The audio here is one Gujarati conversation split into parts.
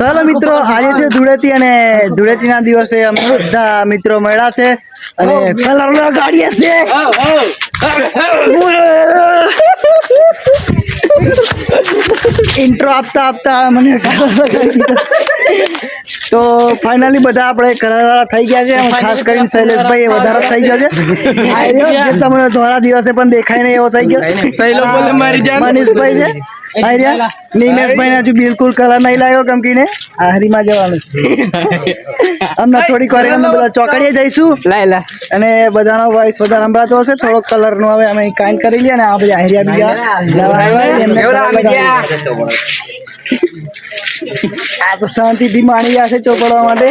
ચાલો મિત્રો, આજે છે ધૂળેટી અને ધૂળેટીના દિવસે અમે બધા મિત્રો મળ્યા છે અને કલર લગાડીએ છે. ઇન્ટ્રો આપતા આપતા મને તો ફાઇનલી બધા આપણે કલરવાળા થઈ ગયા છે. ખાસ કરીને શૈલેષભાઈ વધારે થઈ ગયો છે. તમને ધોળા દિવસે પણ દેખાય નહીં એવો થઈ ગયો. મનીષભાઈ છે, નિમેશભાઈ હજુ બિલકુલ કલર નહીં લાવ્યો કેમ કે હારીમાં જવાનું અમને થોડીક વાર અમે બધા ચોકડીએ જઈશું અને બધાનો વોઇસ વધારે સંભળાતો હશે. થોડો કલર નો હવે અમે કાંઈ કરી લઈએ ને આ બધા હારિયા બીજા આ તો શાંતિથી માણી ગયા છે ચોપડવા માટે.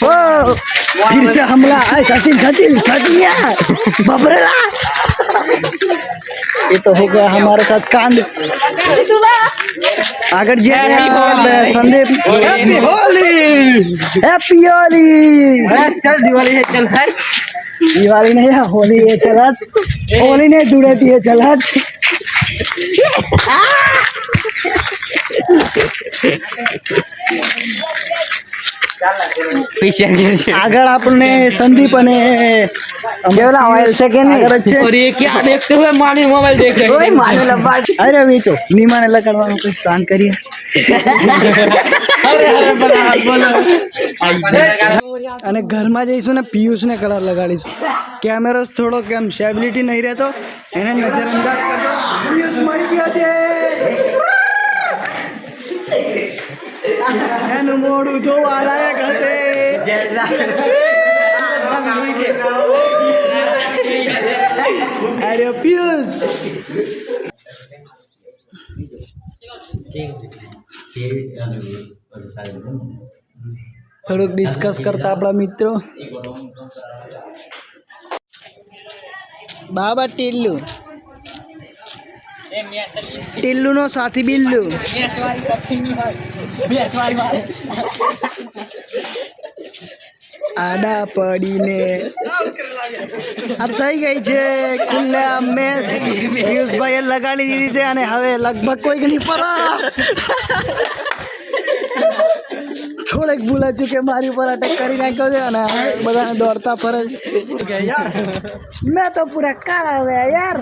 ओ फिर से हमला सचिन सचिन सचिन यार बबरेला ये तो हो गया हमारे साथ कांड. अगर जे संदीप हैप्पी होली चल दिवाली है चल है दिवाली नहीं है होली है चल होली नहीं धूळेटी है चल આગળ આપણને સંદીપ અને કેવલા ઓઇલ છે કે નહીં और ये क्या देखते हुए मानी मोबाइल देख रहे हैं ओए माने लबाड़ अरे वे तो નીમાને લગાડવાનું કોઈ પ્લાન કરીએ. અને ઘરમાં જઈશું ને પિયુષને કલર લગાડીશું. કેમેરો થોડો કેમ સ્ટેબિલિટી નહીં રહેતો એને નજરઅંદાજ કરજો. પિયુષ મળી ગયો છે એનું મોડું જોવા લાયક હશે. અરે પિયુષ થોડુંક ડિસ્કસ કરતા આપણા મિત્રો. બાબા ટીલ્લુ ટીલ્લુ નો સાથી બિલ્લુ આડા પડીને આ થઈ ગઈ છે ખુલ્લે મેચ. પિયુષભાઈએ લગાડી દીધી છે અને હવે લગભગ કોઈ નહીં પર થોડેક ભૂલાચ્યું કે મારી ઉપર અટેક કરી નાખ્યો છે અને બધાને દોડતા ફરે યાર. મેં તો પૂરા કાળા ગયા યાર.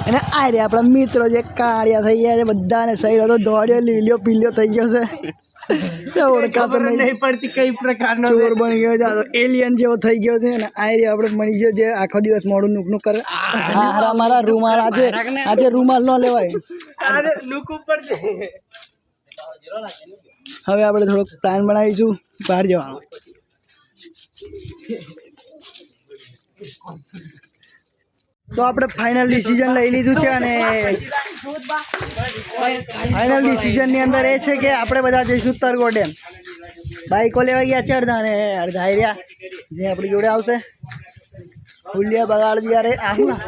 અને આ રે આપણા મિત્રો જે કાળિયા થઈ ગયા છે બધાને સાઈડ હતો દોડ્યો લીલ્યો પીલ્યો થઈ ગયો છે ઓળખાતો નહીં પડતી કઈ પ્રકારનો ચોર બની ગયો છે. એલિયન જેવો થઈ ગયો છે અને આ રે આપણે મળી ગયો જે આખો દિવસ મોડું નુકનું કરે. હારા મારા રૂમાલ આજે રૂમાલ ન લેવાય. હવે આપણે થોડોક પ્લાન બનાવીશું બહાર જવાનો. તો આપણે ફાઇનલ ડિસિઝન લઈ લીધું છે અને ફાઇનલ ડિસિઝનની અંદર એ છે કે આપણે બધા જઈશું તરગો ડેમ. બાઈકો લેવા ગયા છે અડધા અને અડધા રહ્યા જે આપણી જોડે આવશે. ફૂલિયા બગાડ યારે આવું ના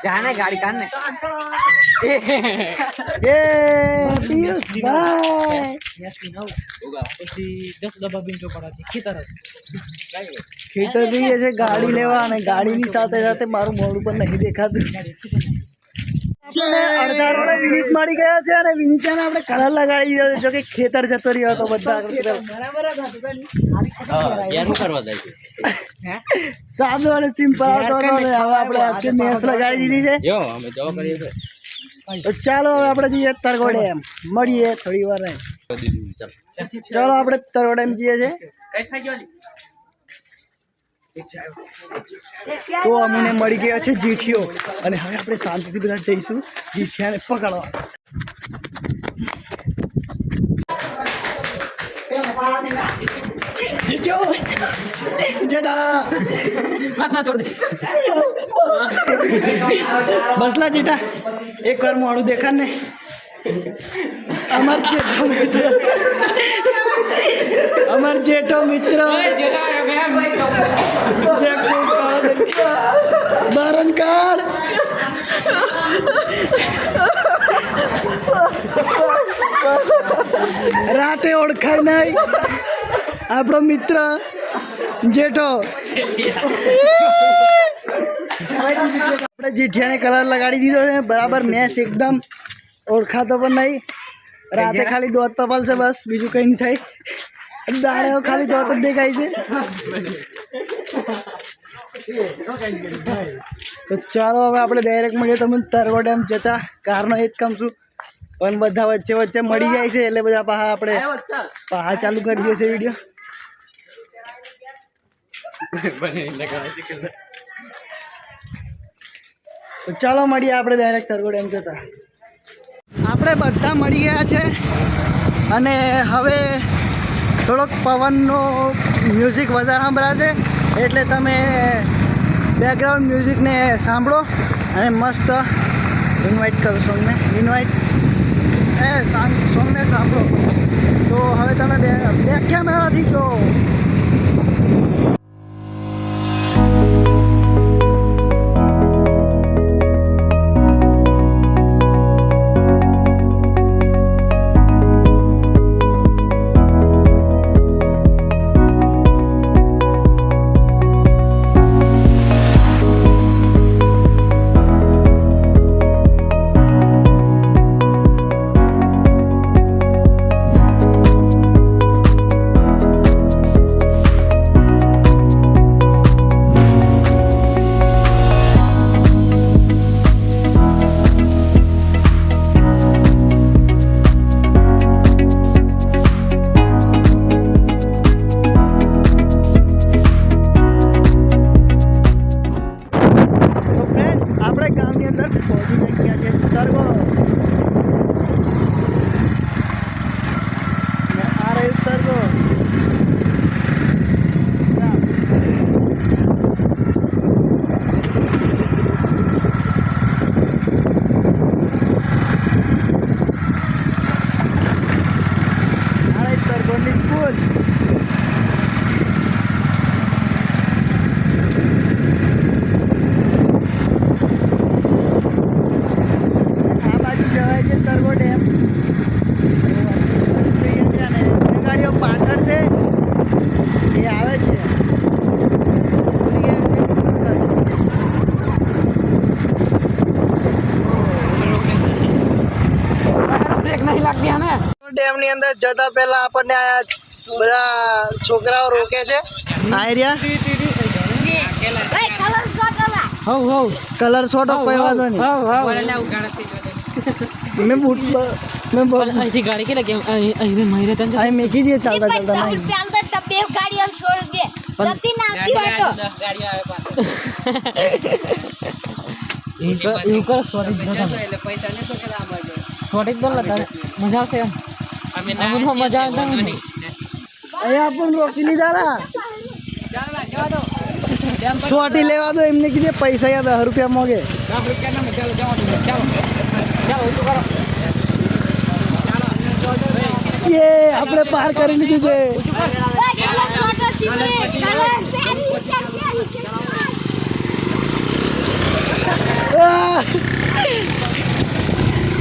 जाने गाड़ी काटने ये પિયુષ ભાઈ 10 डब्बा बिंचो पड़ा थी ખેતર જઈએ છે ગાડી લેવા અને ગાડીની સાથે સાથે મારું મોઢું પણ નહીં દેખાતું. અડધા રોડે વિનીત મારી ગયા છે અને વિનીતાને આપણે કલર લગાડી દીધો છે. જો કે ખેતર જતો રહ્યો હતો બધા સાદો અને સિમ્પલ હતો. હવે આપણે આખી મેસ લગાડી દીધી છે. તો ચાલો હવે આપણે જઈએ તરગોડે એમ મળીએ થોડી વાર. ચાલો આપણે તરગોડે એમ જઈએ છીએ. તો અમને મળી ગયા છે જીઠીઓ અને હવે આપણે શાંતિથી બધા જઈશું જીઠિયાને પકડવા. બસલા જેઠા એક વાર મોડું દેખાડ ને. અમાર જેઠો મિત્ર બારણ કાળ રાતે ઓળખાય નહીં આપણો મિત્ર જેઠો. આપણે જીઠિયાને કલર લગાડી દીધો છે બરાબર મેચ એકદમ ઓળખાતો પણ નહીં રાતે ખાલી દોત તો પડશે બસ બીજું કંઈ નહીં થાય દાડે ખાલી દોત જ દેખાય છે તો ચાલો હવે આપણે ડાયરેક્ટ મળીએ તમે તરવો ડેમ જતા કારનો એ જ કામ છું પણ બધા વચ્ચે વચ્ચે મળી જાય છે એટલે બધા પાહા આપણે પાહા ચાલુ કરી દઈએ છે વિડીયો તો ચાલો મળીએ આપણે ડાયરેક્ટ તરવો ડેમ જતા આપણે બધા મળી ગયા છે અને હવે થોડોક પવનનો મ્યુઝિક વધારે સંભળાશે એટલે તમે બેકગ્રાઉન્ડ મ્યુઝિકને સાંભળો અને મસ્ત ઇન્વાઇટ કરો સોંગને સોંગને સાંભળો તો હવે તમે બેક કેમેરાથી જો ડેમની અંદર જતા પહેલા આપણને આ બધા છોકરાઓ રોકે છે કલર શોટ કોઈ વાંધો નહીં મેં બૂટ મેં અહીંથી ગાડી કે લગે અહીં મહિને તને અહીં મેકી દે ચાલતા ચાલતા નહીં ચાલતા બે ગાડીઓ છોડ દે જતી નાખી વાટો ગાડી આવે પાછો ઈ કર સોરી એટલે પૈસા ને તો કેલા આવજો સોરી બોલ તારે મજા આવશે અમે ના મજા આવે નહીં અહીંયા પણ રોકી લીધા ના સોટી લેવા દો એમને કીધે પૈસા યા 10 રૂપિયા મોગે 10 રૂપિયા ના ચાલો જવા દો ચાલો ઉઠો કરો ये આપણે પાર કરી લીધું છે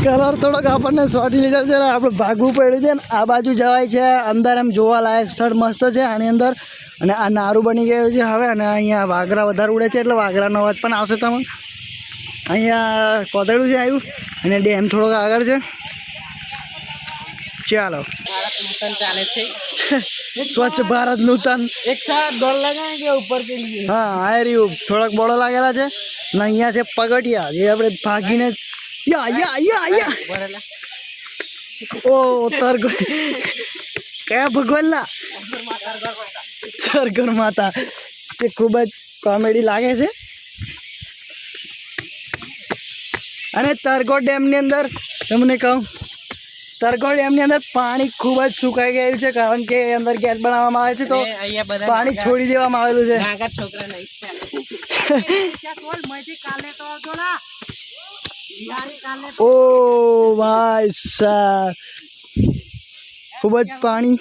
કલર થોડોક આપણને સોટી લીધા છે આપણે ભાગવું પડ્યું છે ને આ બાજુ જવાય છે અંદર એમ જોવાલાયક સ્થળ મસ્ત છે આની અંદર અને આ નારું બની ગયું છે હવે અને અહીંયા વાઘરા વધારે ઉડે છે એટલે વાઘરાનો અવાજ પણ આવશે તમને અહીંયા કોતરડું છે આવ્યું અને ડેમ થોડોક આગળ છે ચાલો ચાલે છે સ્વચ્છ ભારત નૂતન એક સાथ દોડ લગાएंगे ऊपर के लिए हाँ आ रही થોડાક બોળો લાગેલા છે ને અહીંયા છે પગટિયા જે આપણે ભાગીને યા ઓ તરગો કયા ભગવાનના તરગર માતા તે ખૂબ જ કોમેડી લાગે છે અને તરગો ડેમની અંદર તમને કહું તરગોળ ડેમની અંદર પાણી ખૂબ જ સુકાઈ ગયું છે કારણ કે અંદર ગેસ બનાવવામાં આવે છે તો પાણી છોડી દેવામાં આવેલું છે ઓ ભાઈ સાહેબ ખૂબ જ પાણી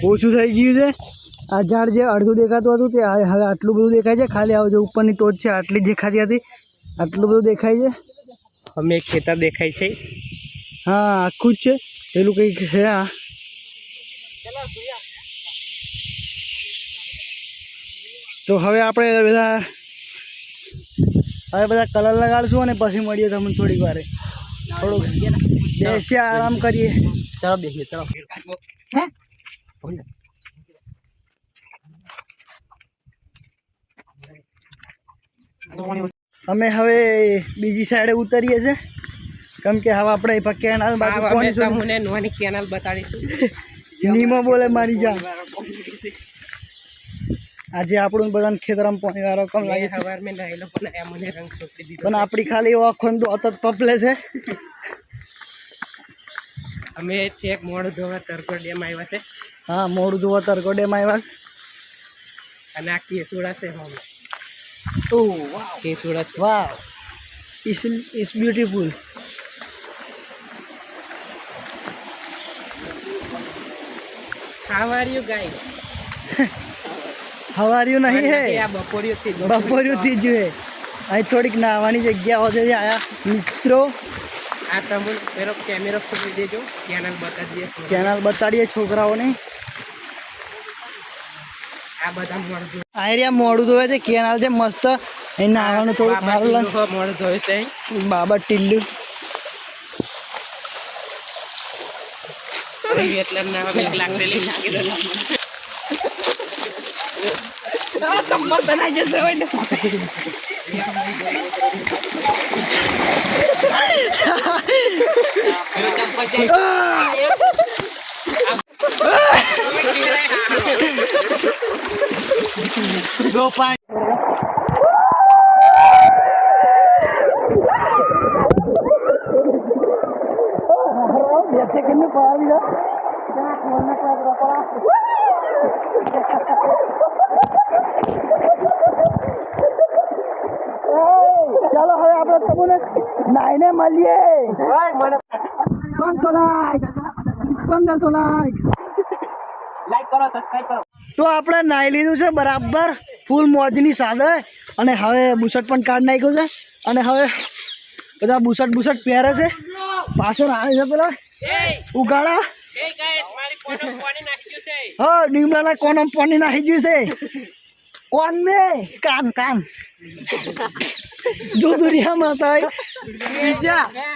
ઓછું થઈ ગયું છે આ ઝાડ જે અડધું દેખાતું હતું તે હવે આટલું બધું દેખાય છે ખાલી આવું જે ઉપરની ટોચ છે આટલી દેખાતી હતી આટલું બધું દેખાય છે અમે ખેતર દેખાય છે હા આખું જ છે પેલું કંઈક છે આ તો હવે આપણે બધા હવે બધા કલર લગાડશું અને પછી મળીએ તમને થોડીક વારે. થોડુંક બેસીએ, આરામ કરીએ. ચાલો બેસીએ, ચાલો. અમે હવે બીજી સાઈડે ઉતરીએ છીએ, કેમ કે હવે આપણે કેનાલ બાજુ નાની કેનાલ બતાડીશું. નીમો બોલે મારી જા. આજે આપણું બધાને ખેતરમાં પાણી વાળો કમ લાગે છે, પણ આપણી ખાલી ઓખોન તો અતત પપલે છે. અમે એક મોડું ધોવા તરકો ડેમ આવ્યા છે. હા, મોડું ધોવા તરકો ડેમ આવ્યા. અને આ કેસુડા છે. ઓહ વાવ, કેસુડા છે. Wow, it's beautiful. How are you guys? હવાર્યું નહીં હે, આ બપોરિયું થી જ હે. અહીં થોડીક નાહવાની જગ્યા હોતે આયા મિત્રો. આ તમે પેલો કેમેરો ખોલી દેજો, કેનાલ બતાડીએ. કેનાલ બતાડીએ છોકરાઓને. આ બધા મોડું આયરિયા મોડું ધોવે છે, કેનાલ છે મસ્ત. અહીં નાહવાનું થોડું સારું લાગે. મોડું ધોવે છે બાબા ટીલ્લુ. એટલે લાગેલી ચમ્મચ બનાવી જશે હોય ને. ગોપાલ ચાલો હવે આપણે તમને નાઈને મળીએ. 500 લાઈક, 1500 લાઈક. લાઈક કરો, સબસ્ક્રાઇબ કરો. તો આપણે નાઈ લીધું છે બરાબર ફૂલ મોજની સાથે, અને હવે બુશર્ટ પણ કાઢ નાખ્યું છે, અને હવે બધા બુશર્ટ પહેરે છે. પાછળ આવે છે પેલા ઉગાડા. હા, નીમલાના કોનમ પાણી નાખી ગયું છે. કોન में कान जो दुनिया में आता है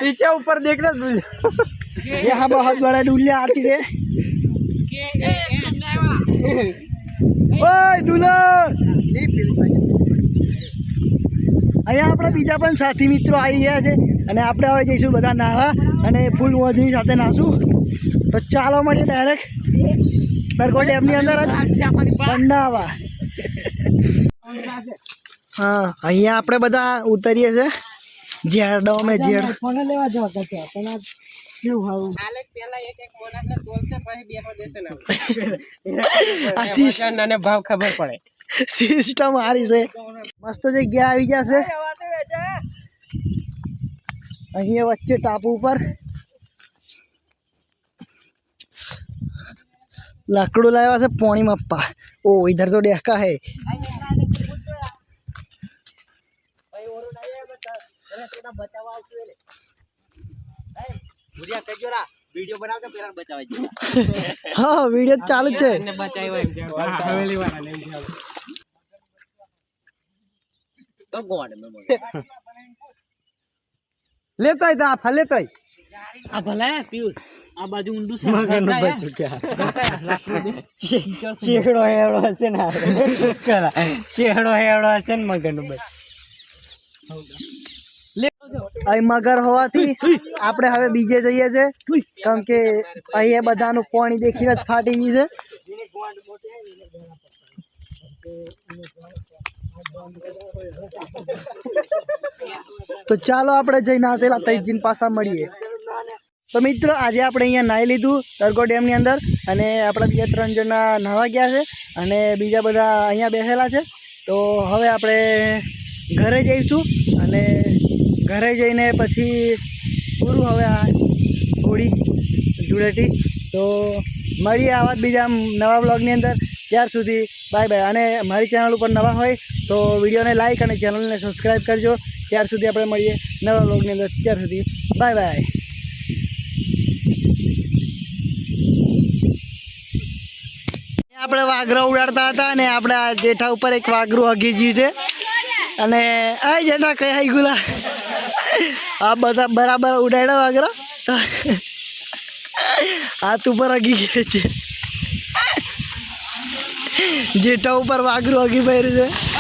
पीछे ऊपर देखना यहाँ बहुत बड़ा डुलिया आती है. ओए दुल्हन, અહીંયા આપણે બીજા પણ સાથી મિત્રો આવી ગયા છે, અને આપણે હવે જઈશું બધા નાહવા અને ફૂલ મોજની સાથે નાહશું. તો ચાલો મળીએ ડાયરેક્ટ તરકો ડેમની અંદર જ નાહવા. હા, અહીંયા આપણે બધા ઉતરીએ છીએ ઝેરડો. અમે ઝેડ ફોન લેવા જવા કરતા પણ આ કેવું હાવું પેલા એક મોનાને તોલશે પછી બેસો દેશે ને અને ભાવ ખબર પડે. સિસ્ટમ હારી છે, મસ્ત જગ્યા આવી જશે. અહીંયા વચ્ચે ટાપુ ઉપર લાકડું લાવ્યા છે પાણી મપ્પા. ઓ ઇધર તો ડેકા હે. હા, વિડીયો ચાલુ છે. લેતો લેતો આ ભલા પિયુષ આ બાજુ ઊંડું છે. ચેહડો હેડો હશે ને, ચેહડો હેડો હશે ને મગરનું ભાઈ. અહીં મગર હોવાથી આપણે હવે બીજે જઈએ છે, કેમ કે અહીંયા બધાનું પાણી દેખીને જ ફાટી ગઈ છે. તો ચાલો આપણે જઈને આવેલા તૈજીન પાછા મળીએ. તો મિત્રો આજે આપણે અહીંયા નાહી લીધું તરકો ડેમની અંદર, અને આપણા બીજા 3 જણા નાહવા ગયા છે, અને બીજા બધા અહીંયા બેસેલા છે. તો હવે આપણે ઘરે જઈશું, અને ઘરે જઈને પછી પૂરું હવે આ હોળી ધૂળેટી. તો મળીએ આવા બીજા નવા બ્લોગની અંદર. ત્યાર સુધી બાય બાય. અને મારી ચેનલ ઉપર નવા હોય તો વિડીયોને લાઈક અને ચેનલને સબસ્ક્રાઈબ કરજો. ત્યાર સુધી આપણે મળીએ નવા બ્લોગની અંદર. ત્યાર સુધી બાય બાય. આપણે વાઘરો ઉડાડતા હતા, અને આપણે આ જેઠા ઉપર એક વાઘરું હગી ગયું છે. અને આ જેટા કઈ હાઈ ગુલા આ બધા બરાબર ઉડાડ્યા વાગરા હાથ ઉપર અગી ગયા છે જેટા ઉપર વાગરું અગી પહેર્યું છે